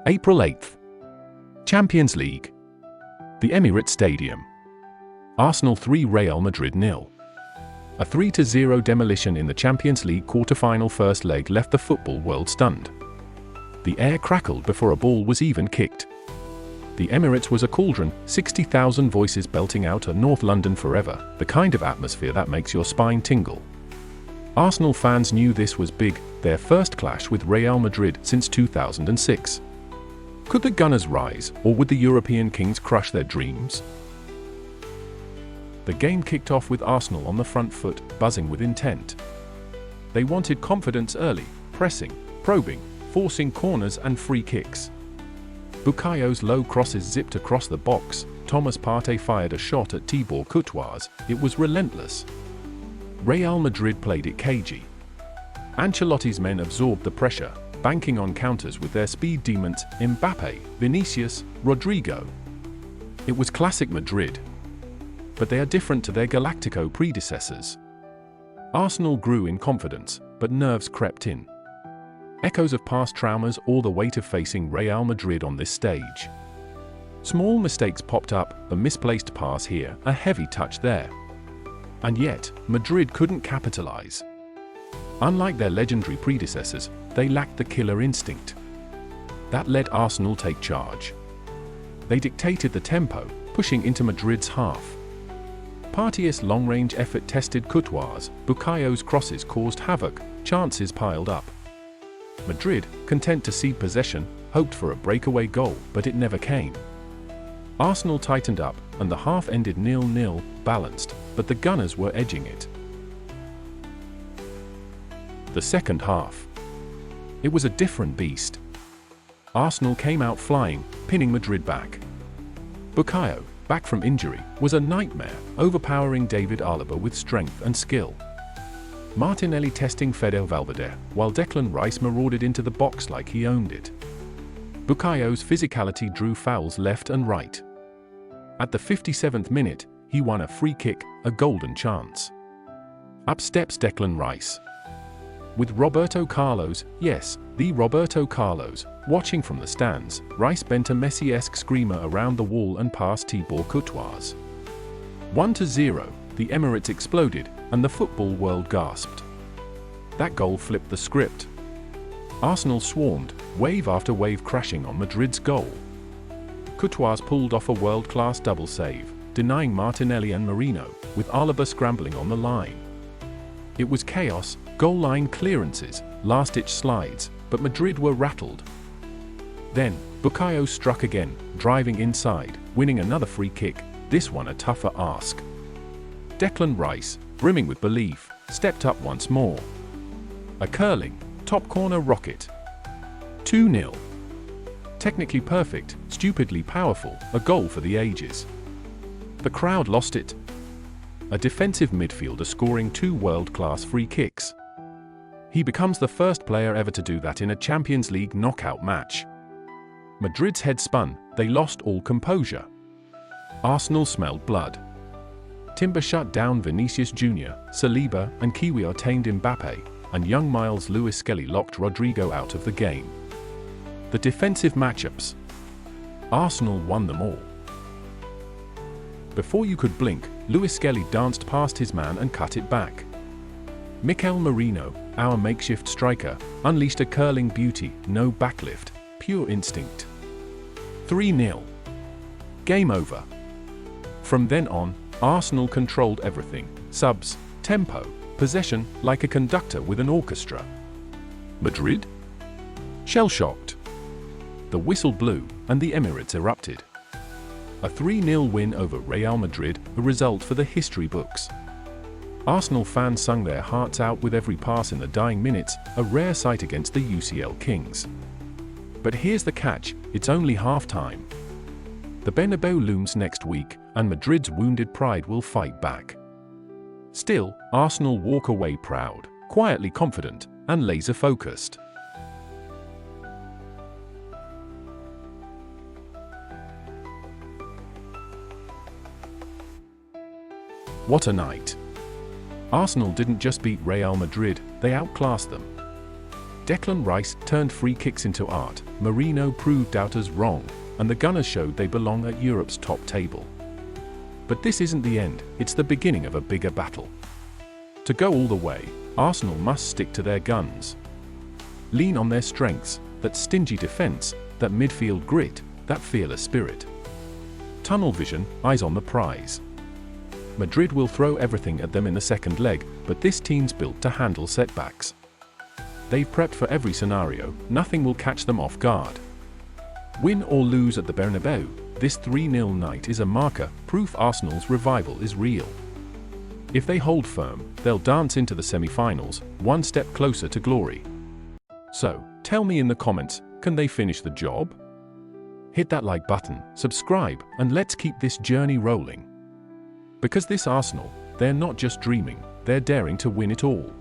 April 8th. Champions League. The Emirates Stadium. Arsenal 3, Real Madrid 0. A 3-0 demolition in the Champions League quarter-final first leg left the football world stunned. The air crackled before a ball was even kicked. The Emirates was a cauldron, 60,000 voices belting out a North London forever, the kind of atmosphere that makes your spine tingle. Arsenal fans knew this was big, their first clash with Real Madrid since 2006. Could the Gunners rise, or would the European kings crush their dreams? The game kicked off with Arsenal on the front foot, buzzing with intent. They wanted confidence early, pressing, probing, forcing corners and free kicks. Bukayo's low crosses zipped across the box, Thomas Partey fired a shot at Thibaut Courtois, it was relentless. Real Madrid played it cagey. Ancelotti's men absorbed the pressure, banking on counters with their speed demons Mbappe, Vinicius, Rodrigo. It was classic Madrid. But they are different to their Galactico predecessors. Arsenal grew in confidence, but nerves crept in. Echoes of past traumas, all the weight of facing Real Madrid on this stage. Small mistakes popped up, a misplaced pass here, a heavy touch there. And yet, Madrid couldn't capitalize. Unlike their legendary predecessors, they lacked the killer instinct. That let Arsenal take charge. They dictated the tempo, pushing into Madrid's half. Partey's long-range effort tested Courtois, Bukayo's crosses caused havoc, chances piled up. Madrid, content to cede possession, hoped for a breakaway goal, but it never came. Arsenal tightened up, and the half ended 0-0, balanced, but the Gunners were edging it. The second half. It was a different beast. Arsenal came out flying, pinning Madrid back. Bukayo, back from injury, was a nightmare, overpowering David Alaba with strength and skill. Martinelli testing Fede Valverde, while Declan Rice marauded into the box like he owned it. Bukayo's physicality drew fouls left and right. At the 57th minute, he won a free kick, a golden chance. Up steps Declan Rice. With Roberto Carlos, yes, the Roberto Carlos, watching from the stands, Rice bent a Messi-esque screamer around the wall and past Thibaut Courtois. 1-0, the Emirates exploded, and the football world gasped. That goal flipped the script. Arsenal swarmed, wave after wave crashing on Madrid's goal. Courtois pulled off a world-class double save, denying Martinelli and Merino, with Alaba scrambling on the line. It was chaos, goal line clearances, last-ditch slides, but Madrid were rattled. Then, Bukayo struck again, driving inside, winning another free kick, this one a tougher ask. Declan Rice, brimming with belief, stepped up once more. A curling, top corner rocket. 2-0. Technically perfect, stupidly powerful, a goal for the ages. The crowd lost it. A defensive midfielder scoring 2 world-class free kicks. He becomes the first player ever to do that in a Champions League knockout match. Madrid's head spun, they lost all composure. Arsenal smelled blood. Timber shut down Vinicius Jr., Saliba and Kiwi tamed Mbappe, and young Miles Lewis-Skelly locked Rodrigo out of the game. The defensive matchups. Arsenal won them all. Before you could blink, Lewis-Skelly danced past his man and cut it back. Mikel Merino, our makeshift striker, unleashed a curling beauty, no backlift, pure instinct. 3-0. Game over. From then on, Arsenal controlled everything, subs, tempo, possession, like a conductor with an orchestra. Madrid? Shell-shocked. The whistle blew, and the Emirates erupted. A 3-0 win over Real Madrid, a result for the history books. Arsenal fans sung their hearts out with every pass in the dying minutes, a rare sight against the UCL Kings. But here's the catch, it's only half-time. The Bernabeu looms next week, and Madrid's wounded pride will fight back. Still, Arsenal walk away proud, quietly confident, and laser-focused. What a night! Arsenal didn't just beat Real Madrid, they outclassed them. Declan Rice turned free kicks into art, Mourinho proved doubters wrong, and the Gunners showed they belong at Europe's top table. But this isn't the end, it's the beginning of a bigger battle. To go all the way, Arsenal must stick to their guns. Lean on their strengths, that stingy defense, that midfield grit, that fearless spirit. Tunnel vision, eyes on the prize. Madrid will throw everything at them in the second leg, but this team's built to handle setbacks. They've prepped for every scenario, nothing will catch them off guard. Win or lose at the Bernabeu, this 3-0 night is a marker, proof Arsenal's revival is real. If they hold firm, they'll dance into the semi-finals, one step closer to glory. So, tell me in the comments, can they finish the job? Hit that like button, subscribe, and let's keep this journey rolling. Because this Arsenal, they're not just dreaming, they're daring to win it all.